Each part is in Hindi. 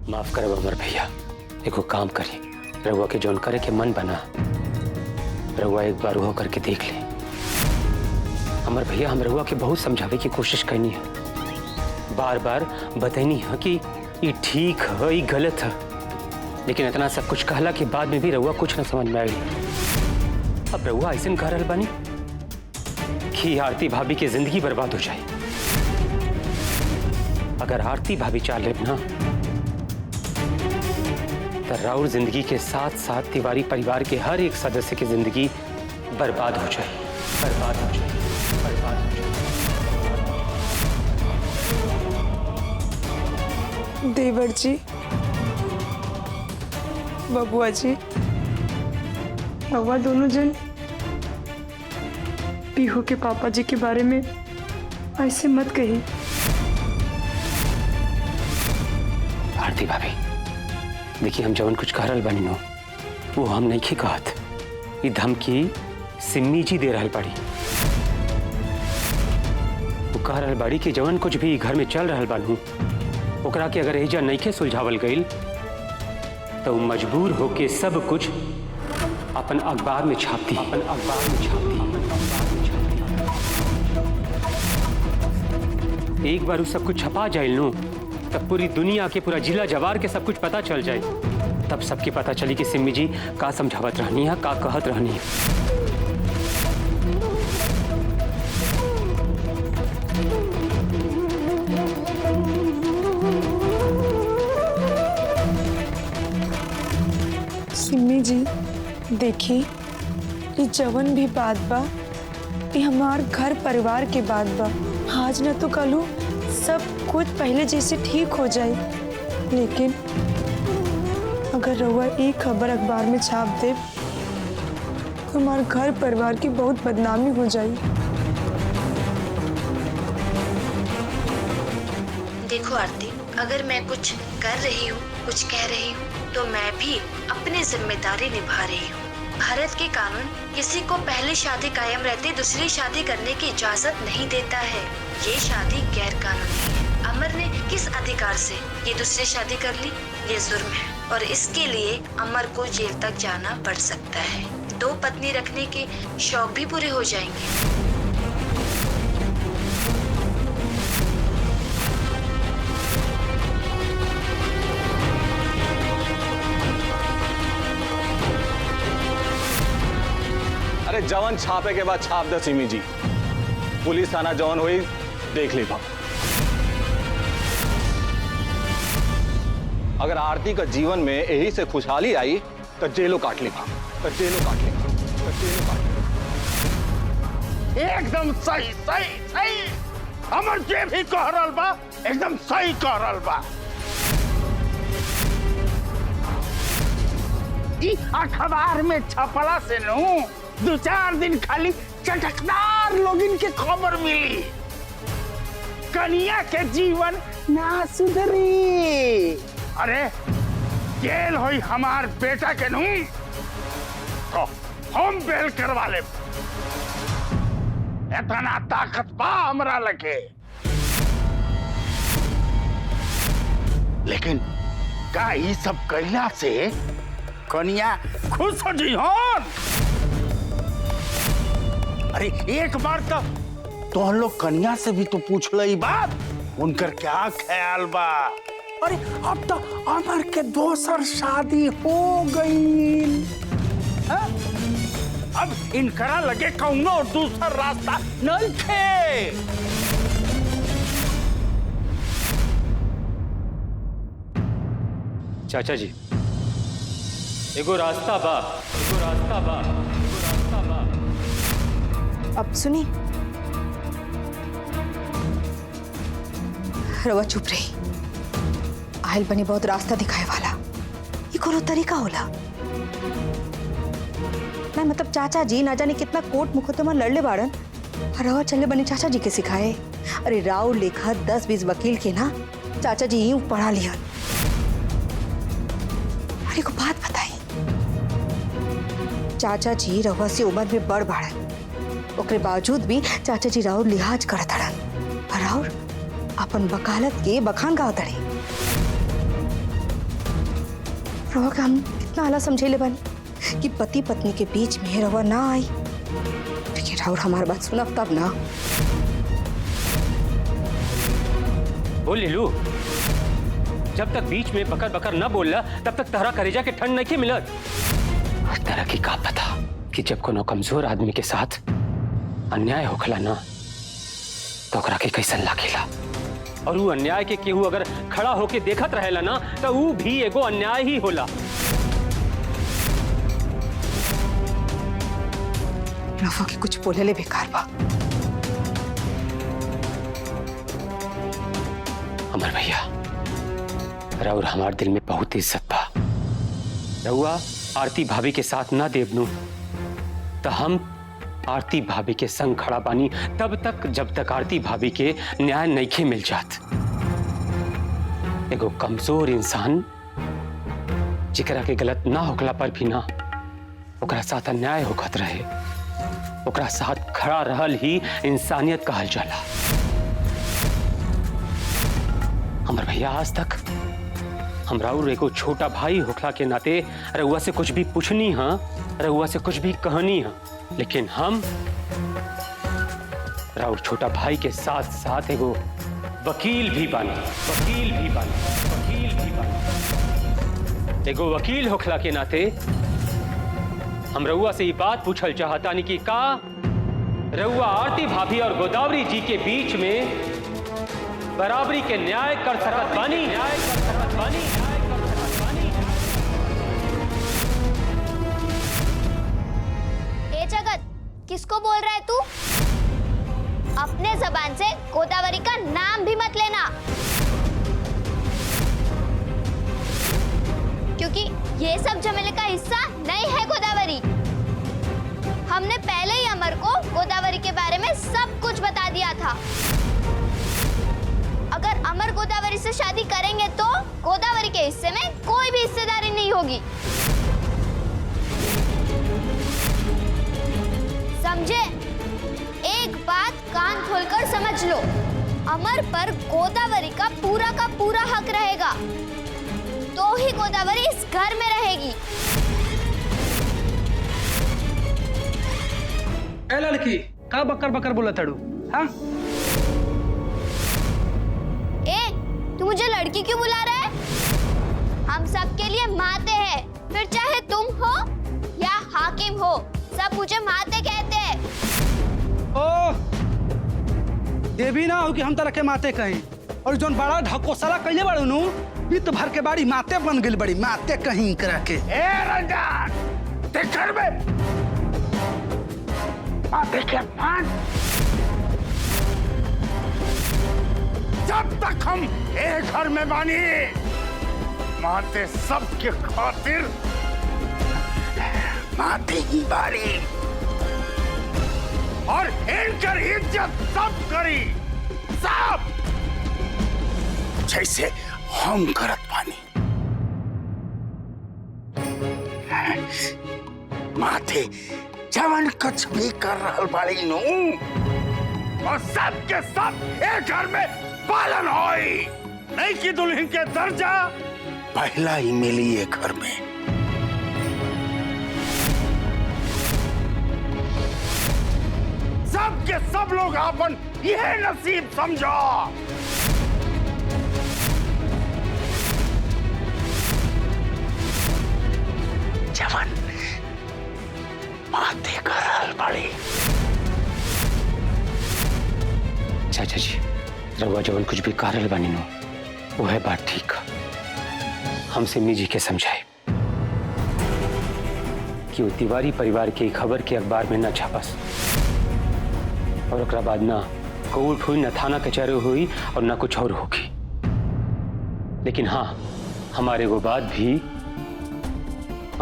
माफ करब अमर भैया, एगो काम करी, रउआ के जौन करे के मन बना, रउआ एक बार वो करके देख ले। अमर भैया, हम रउआ के बहुत समझावे की कोशिश करनी है, बार बार बतानी है कि ये ठीक है, ये गलत है, लेकिन इतना सब कुछ कहला के बाद में भी रउआ कुछ न समझ में आई। अब रउआ ऐसे कह रहल बानी कि आरती भाभी की जिंदगी बर्बाद हो जाए। अगर आरती भाभी चाल ले ना, तो राउर जिंदगी के साथ साथ तिवारी परिवार के हर एक सदस्य की जिंदगी बर्बाद हो जाए, बर्बाद हो जाए, बर्बाद हो जाए। देवर जी, बबुआ जी, बबुआ दोनों जन पीहू के पापा जी के बारे में ऐसे मत कही। आरती भाभी, देखिए, हम जवन कुछ कह रहल बानी नो, वो हम नहीं की कहत, ये धमकी सिम्मी जी दे रहल बाड़ी। वो कह रहल बाड़ी कि जवन कुछ भी घर में चल रहल बानू, ओकरा के अगर एजा नहीं के सुलझावल गईल तो मजबूर होके सब कुछ अपन अखबार में छाप दी, अपन अखबार में छाप दी, अपन अखबार में छाप दी। एक बार वो सब कुछ छपा जाए नो, तब पूरी दुनिया के, पूरा जिला जवार के सब कुछ पता चल जाए। तब सबके पता चली कि सिम्मी जी का समझावत रहनी है, का कहत रहनी है। सिम्मी जी, देखी, ये जवन भी बात बा, ये हमार घर परिवार के बात बा। आज न तो कल सब कुछ पहले जैसे ठीक हो जाए, लेकिन अगर रउआ एक खबर अखबार में छाप दे तो हमारे घर परिवार की बहुत बदनामी हो जाए। देखो आरती, अगर मैं कुछ कर रही हूँ, कुछ कह रही हूँ, तो मैं भी अपनी जिम्मेदारी निभा रही हूँ। भारत के कानून किसी को पहले शादी कायम रहते दूसरी शादी करने की इजाजत नहीं देता है। ये शादी गैर कानूनी है। अमर ने किस अधिकार से ये दूसरी शादी कर ली? ये जुर्म है और इसके लिए अमर को जेल तक जाना पड़ सकता है। 2 पत्नी रखने के शौक भी पूरे हो जाएंगे। अरे जवन छापे के बाद छाप दे सिमी जी, पुलिस थाना जवन हुई देख ली। अगर आरती का जीवन में यही से खुशहाली आई तो जेलो काट ली, तो जेलो काट ली, तो जेलो काट ली। एकदम सही सही सही, अमर जे भी कह रहल बा एकदम सही कह रहल बा। ई अखबार में छपला से नु 2-4 दिन खाली चटकदार लोगिन के खबर मिली, कन्या के जीवन ना सुधरी। अरे जेल होई हमार बेटा के नु तो हम बेल करवा ले। इतना ताकत बा हमरा लगे। लेकिन का ये सब कइला से कन्या खुश हो जी होन? अरे एक बार तो हम लोग कन्या से भी तो पूछ ली बात, उनकर क्या ख्याल बा। अरे अब तो अमर के दोसर शादी हो गई, अब इनकरा लगे कौनो दूसर रास्ता नहीं थे। चाचा जी, एगो रास्ता बा, एगो रास्ता बा, एगो रास्ता बा। अब सुनी, रवा चुप रही। आयल बनी बहुत रास्ता दिखाए वाला, ये कोनो तरीका होला? मैं मतलब चाचा जी ना जाने कितना कोर्ट मुकदमा लड़ले बाड़न, रवा चले बनी चाचा जी के सिखाए। अरे राव लेखा 10-20 वकील के ना चाचा जी यूं पढ़ा लिया। अरे को बात बताई, चाचा जी रवा से उम्र में बड़ बाड़न, ओकरे बावजूद भी चाचा जी राउर लिहाज करत हड़न और राउर अपन वकालत के बखान गावत हड़े। रवा के हम कितना आला समझेले बानी कि पति पत्नी के बीच में रवा ना आई, लेकिन राउर हमारी बात सुनब तब ना। बोल लीलू, जब तक बीच में बकर बकर न बोलला तब तक तहरा करेजा के ठंड नहीं मिलत। और तरह की का पता कि जब कोनो कमजोर आदमी के साथ अन्याय होखला ना तो ओकरा के कैसन लागेला, और वो अन्याय के केहू अगर खड़ा होके देखत रहेला ना तो वो भी एगो अन्याय ही होला। रवा के कुछ बोले ले बेकार बा। अमर भैया, राउर हमार दिल में बहुत इज्जत बा। रउआ आरती भाभी के साथ ना देवनू तो हम आरती भाभी के संग खड़ा बानी तब तक जब तक आरती भाभी के न्याय नइखे मिल जात। एगो कमजोर इंसान जिकरा के गलत ना होखला पर भी ना ओकरा साथ अन्याय होखत रहे, ओकरा साथ खड़ा रहल ही इंसानियत कहल जाला। अमर भैया, आज तक हम राउर एगो छोटा भाई होखला के नाते रउआ से कुछ भी पूछनी हा, रउआ से कुछ भी कहनी हा, लेकिन हम राउर छोटा भाई के साथ साथ एगो वकील भी बानी, वकील भी बानी, वकील भी बानी। एगो वकील होखला के नाते हम रउआ से ये बात पूछल चाहतानी कि का रउआ आरती भाभी और गोदावरी जी के बीच में बराबरी के न्याय कर सकत बानी? न्याय कर सकत बानी? न्याय कर सकत बानी? ए जगत, किसको बोल रहा है तू? अपने जबान से गोदावरी का नाम भी मत लेना, क्योंकि ये सब झमेले का हिस्सा नहीं है गोदावरी। हमने पहले ही अमर को गोदावरी के बारे में सब कुछ बता दिया था। अगर अमर गोदावरी से शादी करेंगे तो गोदावरी के हिस्से में कोई भी हिस्सेदारी नहीं होगी, समझे? एक बात कान खोलकर समझ लो, अमर पर गोदावरी का पूरा हक रहेगा, तो ही गोदावरी इस घर में रहेगी। ए लड़की, का बकर बकर बोला तड़ू? हाँ? ए, तू मुझे लड़की क्यों बुला रहा है? हम सबके लिए माते हैं, फिर चाहे तुम हो या हाकिम हो, सब मुझे माते कहते हैं। ओ, देवी ना हो कि हम तरह के माते कहीं, और जोन बड़ा ढकोसला कइले बाड़ू नु, पित भर के बाड़ी माते बन गेल बड़ी, माते कहीं करा के। ए रंजान, ते घर में माते के मान, जब तक हम एक घर में बानी माते सबके खातिर माते ही बारी, और इनकर इज्जत सब करी, सब जैसे हम करत बानी। माते जवन कुछ भी कर रहल बाड़ी नु, और सब के सब एक घर में पालन होई, नहीं कि दुल्हन के दर्जा पहला ही मिली है घर में। सब के सब लोग अपन यह नसीब समझो। जवन माते करल बड़ी। चाचा जी, रउआ जवन कुछ भी कारल बानी नो, वो है बात ठीक। हमसे मिजी के समझाए कि वो तिवारी परिवार की खबर के अखबार में न छापस, और ओकरा बाद ना कोर्ट हुई, न थाना कचहरी हुई, और न कुछ और होगी। लेकिन हाँ, हमारे वो बात भी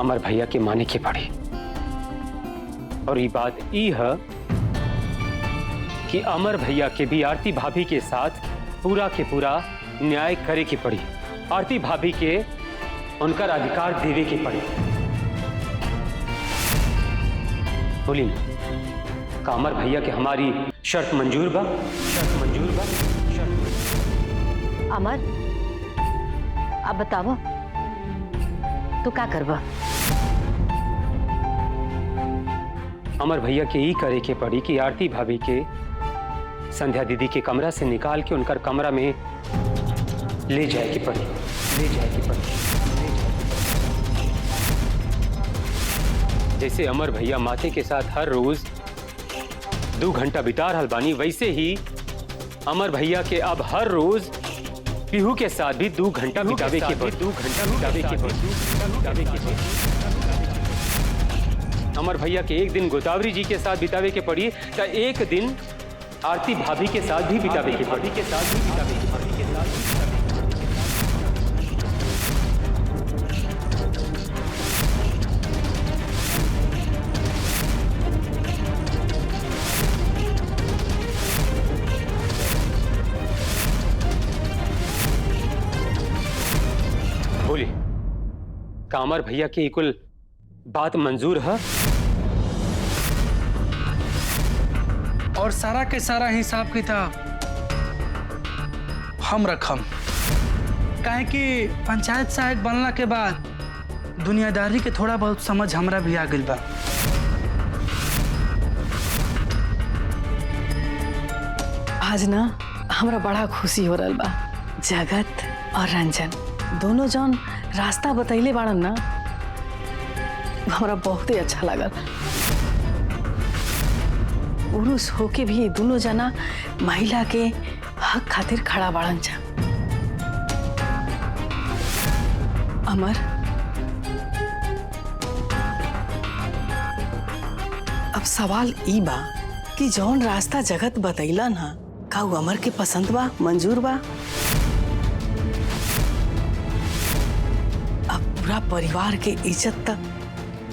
अमर भैया के माने के पड़ी, और ये बात ई है कि अमर भैया के भी आरती भाभी के साथ पूरा के पूरा न्याय करे की पड़ी। आरती भाभी के उनका अधिकार देवे की पड़ी। बोली ना, का अमर भैया के हमारी शर्त मंजूर बा? शर्त मंजूर बा? शर्त। अमर, अब बताओ तू का करबा? अमर भैया के ई करे के पड़ी कि आरती भाभी के संध्या दीदी के कमरा से निकाल के उनकर कमरा में ले जाए के पड़ी, ले जाए के पड़ी। जैसे अमर भैया माथे के साथ हर रोज 2 घंटा बिता रहल बानी, वैसे ही अमर भैया के अब हर रोज पीहू के साथ भी 2 घंटा बितावे के पड़ी, 2 घंटा बितावे के पड़ी। अमर भैया के एक दिन गोदावरी जी के साथ बितावे के पड़ी, तो एक दिन आरती भाभी के साथ भी बितावे के पड़ी, के साथ भी बितावे के पड़ी, के साथ भी। बोली कामर भैया की कुल बात मंजूर है? और सारा के सारा हिसाब किताब हम रखम, काहे कि पंचायत सहायक बनला के बाद दुनियादारी के थोड़ा बहुत समझ हमरा भी आ गइल बा। आज ना हमरा बड़ा खुशी हो रहल बा। जगत और रंजन दोनों जौन रास्ता बतैले बाड़न ना, हमरा बहुत ही अच्छा लगल। पुरुष होके भी दोनों जना महिला के हक खातिर खड़ा बाड़न जा। अमर, अब सवाल ई बा कि जौन रास्ता जगत बतैला ना, का वो अमर के पसंद बा, मंजूर बा? अब पूरा परिवार के इज्जत तक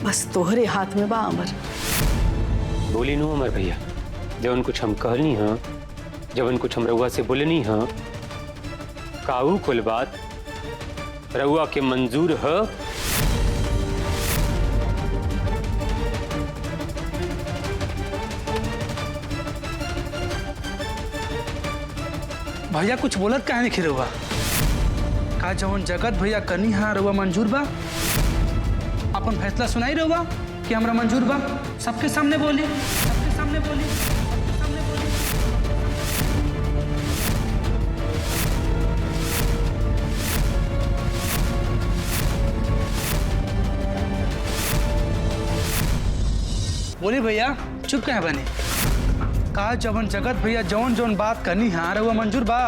बस तोहरे हाथ में बा अमर। बोली नो अमर भैया, जवन कुछ हम कहनी हाँ, जवन कुछ हम रउआ से बोलनी हाँ, काऊ कुल बात रउआ के मंजूर है? भैया कुछ बोलत काहे नहीं रउआ? का जवन जगत भैया कनी हाँ रउआ मंजूर बा? अपन फैसला सुनाई रउआ कि हमरा मंजूर बा? सबके सामने बोली, सबके सामने बोली, सबके सामने बोली। बोली भैया, चुप कहे बने? का जवन जगत भैया जौन जौन बात करनी हाँ रउआ मंजूर बा?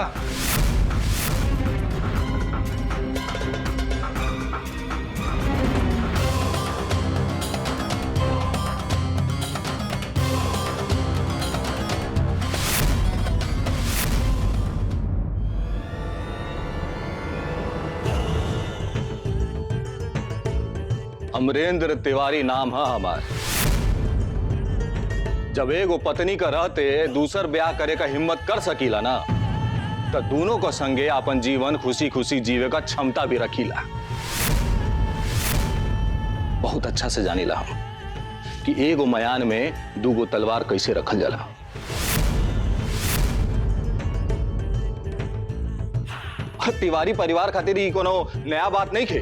अमरेंद्र तिवारी नाम है हमार। जब एगो पत्नी का रहते दूसर ब्याह करे का हिम्मत कर सकीला ना, तो दोनों को संगे अपन जीवन खुशी खुशी जीवे का क्षमता भी रखीला। बहुत अच्छा से जानीला हम कि एगो मयान में 2 तलवार कैसे रखल जाला। तिवारी परिवार खातिर ही कोनो नया बात नहीं खे।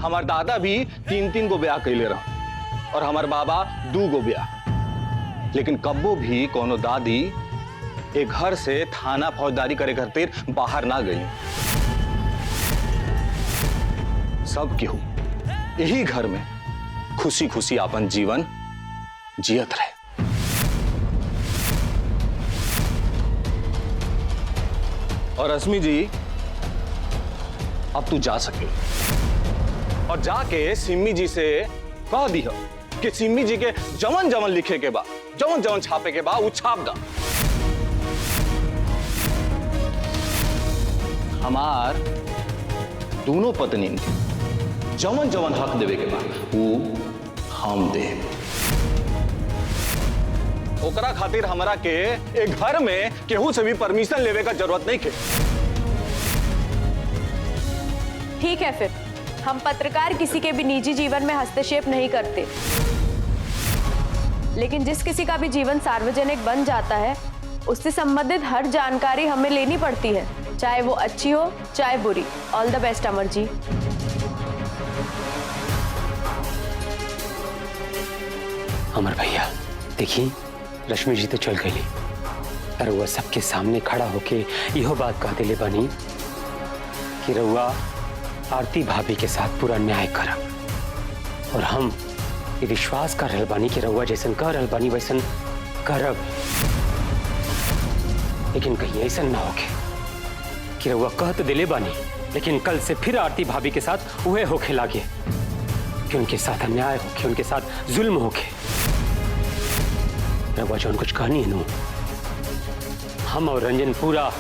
हमार दादा भी 3 गो ब्याह कैले रहा और हमार बाबा 2 गो ब्याह, लेकिन कब्बो भी कोनो दादी एक घर से थाना फौजदारी करे खातिर बाहर ना गई। सब केहू यही घर में खुशी खुशी अपन जीवन जियत रहे। और रश्मि जी, अब तू जा सके और जाके सिम्मी जी से कह दी कि सिम्मी जी के जवन जवन लिखे के बा, जवन जवन छापे के बा, वो छाप दा। हमार दोनों पत्नी के जवन जवन हक देवे के बा, वो हम दे। ओकरा खातिर हमरा के एक घर में केहू से भी परमिशन लेवे का जरूरत नहीं के। ठीक है, फिर हम पत्रकार किसी के भी निजी जीवन में हस्तक्षेप नहीं करते, लेकिन जिस किसी का भी जीवन सार्वजनिक बन जाता है, उससे संबंधित हर जानकारी हमें लेनी पड़ती है, चाहे वो अच्छी हो चाहे बुरी। All the best Amar ji. अमर भैया देखी, रश्मि जी तो चल गई, पर वह सबके सामने खड़ा होके यह बात कह दिले बनी कि रउआ आरती भाभी के साथ पूरा न्याय करब, और हम ये विश्वास कर रहे बानी कि रउआ जैसन कर रहे बानी वैसन करब। लेकिन कहीं ऐसा ना होके कि रउआ कह तो दिले बानी, लेकिन कल से फिर आरती भाभी के साथ वह होके लागे कि उनके साथ अन्याय होके, उनके साथ जुल्म होके। रउआ जो कुछ कहनी है नू, हम और रंजन पूरा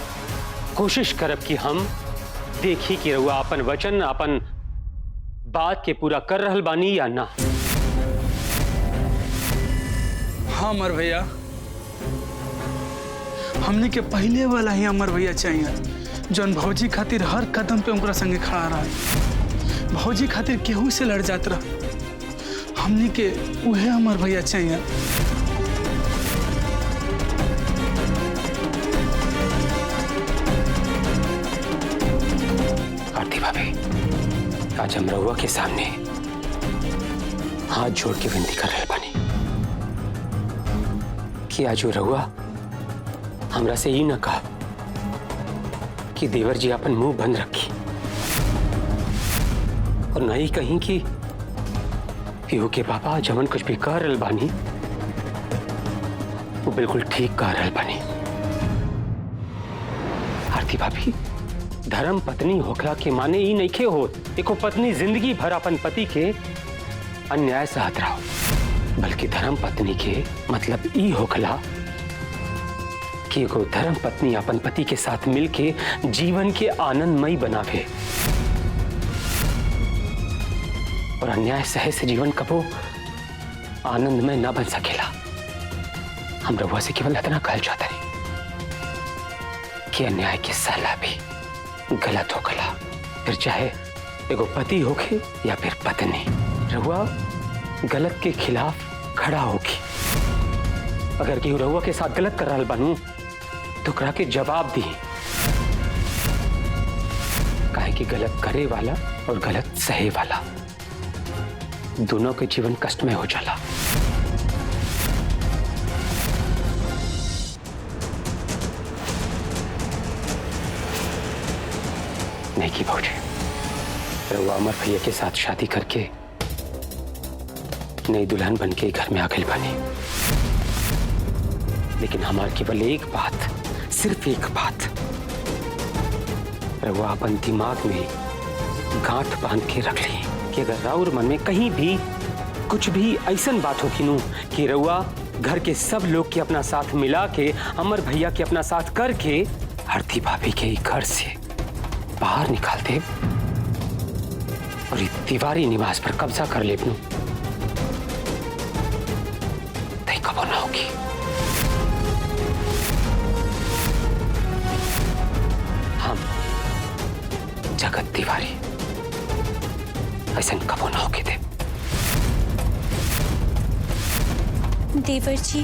कोशिश करब कि हम देखी कि रउआ अपन वचन, अपन बात के पूरा कर रहल बानी या ना। हाँ अमर भैया, हमने के पहले वाला ही अमर भैया चाहिए, जौन भौजी खातिर हर कदम पे उनका संगे खड़ा रहा, भौजी खातिर केहू से लड़ जात रहा। हमने के वह अमर भैया चाहिए। आरती भाभी, आज हम रउआ के सामने हाथ जोड़ के विनती कर रहे बानी कि आज रउआ हमरा से ही न कहा कि देवर जी अपन मुंह बंद रखी, और न ही कहीं कि पीहू के पापा जवन कुछ भी कह रहे बानी वो बिल्कुल ठीक कह रहे बानी। आरती भाभी, धर्म पत्नी होखला के माने ही नहीं खे हो एको पत्नी जिंदगी भर अपन पति के अन्याय सहत रहो, बल्कि धर्म पत्नी के मतलब ई होखला कि एगो धर्म पत्नी अपन पति के साथ मिलके जीवन के आनंदमय बनावे, और अन्याय सहे से जीवन कबो आनंदमय ना बन सकेला। हम रउआ से केवल इतना कहल चाहते हैं कि अन्याय के सहला भी गलत होखला, फिर चाहे एगो पति होखे या फिर पत्नी। रउआ गलत के खिलाफ खड़ा होगी। अगर केहू रउआ के साथ गलत कर रहा बनू तो ओकरा के जवाब दी, काहे कि गलत करे वाला और गलत सहे वाला दोनों के जीवन कष्ट में हो जाला। नहीं की भौजी, रउआ अमर भैया के साथ शादी करके नई दुल्हन बन के घर में आखिल बनी, लेकिन हमारे केवल एक बात, सिर्फ एक बात रउआ अपन दिमाग में गांठ बांध के रख ली कि अगर राउर मन में कहीं भी कुछ भी ऐसा बात हो कि रउआ घर के सब लोग के अपना साथ मिला के अमर भैया के अपना साथ करके आरती भाभी के घर से बाहर निकाल दे और तिवारी निवास पर कब्जा कर ले अपनू, तय कबो ना होगी। हम जगत तिवारी ऐसा कबो ना होगी दे। देवर जी,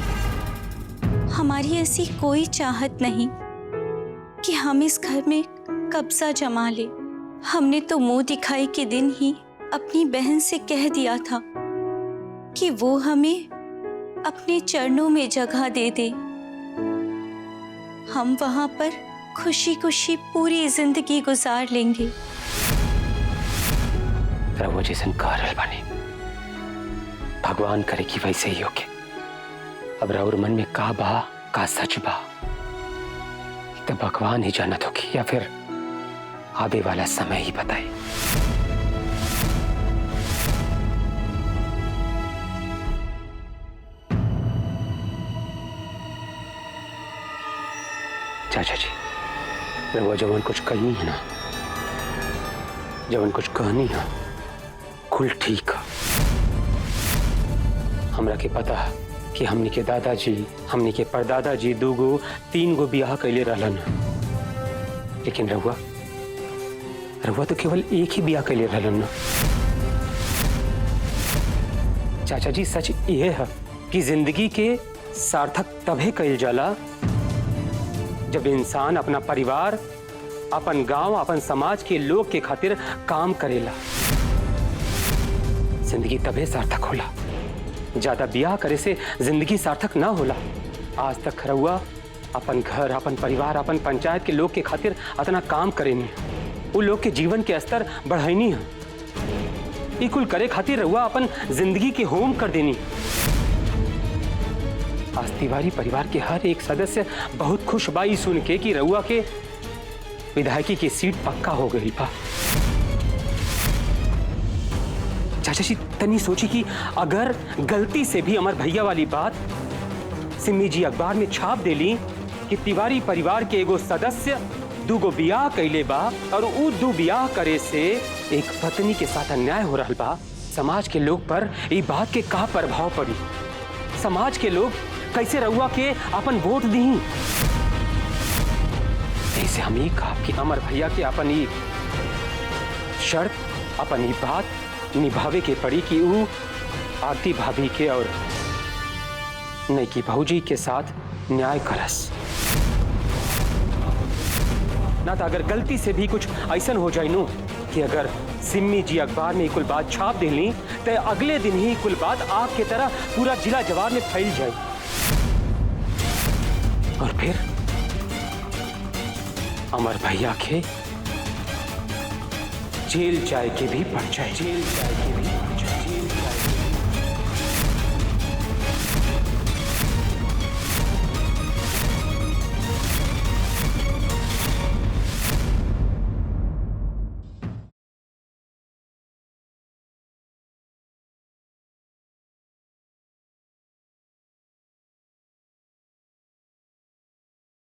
हमारी ऐसी कोई चाहत नहीं कि हम इस घर में कब्जा जमा ले। हमने तो मुंह दिखाई के दिन ही अपनी बहन से कह दिया था कि वो हमें अपने चरणों में जगह दे दे। हम वहां पर खुशी खुशी पूरी जिंदगी गुजार लेंगे। प्रभु जैसन कह रहे बानी, भगवान करे कि वैसे ही होके। अब राउर मन में का बा का सच बा तो भगवान ही जानत होगी, या फिर आने वाला समय ही बताए। चाचा जी, रउआ जवन कुछ कहनी है ना, जवन कुछ कहनी है कुल ठीक है। हमरा के पता है कि हमनी के दादाजी, हमनी के परदादाजी 2 गो 3 गो बियाह कैले रहलन, लेकिन रउआ तो केवल एक ही बियाह कैले रहलन ना। चाचा जी, सच यह है कि जिंदगी के सार्थक तभी कैल जाला जब इंसान अपना परिवार, अपन गांव, अपन समाज के लोग के खातिर काम करेला। जिंदगी तभी सार्थक होला ज्यादा ब्याह करे से जिंदगी सार्थक ना होला। आज तक रउआ अपन घर, अपन परिवार, अपन पंचायत के लोग के खातिर इतना काम करेनी, वो लोग के जीवन के स्तर बढ़ाईनी है। ई कुल करे खातिर रउआ अपन जिंदगी के होम कर देनी। आज तिवारी परिवार के हर एक सदस्य बहुत खुश बा ई सुन के कि रउआ के विधायकी की सीट पक्का हो गई बा। चाचा जी तनी सोची कि अगर गलती से भी अमर भैया वाली बात सिम्मी जी अखबार में छाप देली कि तिवारी परिवार के एगो सदस्य दूगो बियाह कैले बा और उ दू बियाह करे से एक पत्नी के साथ अन्याय हो रहा बा, समाज के लोग पर ई बात के का प्रभाव पड़ी? समाज के लोग कैसे रउआ के अपन वोट दी? ऐसे हम ही कहा कि अमर भैया के अपन ई शर्त, अपन ई बात निभावे के पड़ी कि उ आरती भाभी के और नहीं कि भौजी के साथ न्याय करस। ना तो अगर गलती से भी कुछ ऐसा हो जाए नो कि अगर सिम्मी जी अखबार में कुल बात छाप देली तो अगले दिन ही कुल बात आग की तरह पूरा जिला जवार में फैल जाए और फिर अमर भैया के जेल जाए के भी पड़ जाए, जेल जाए के भी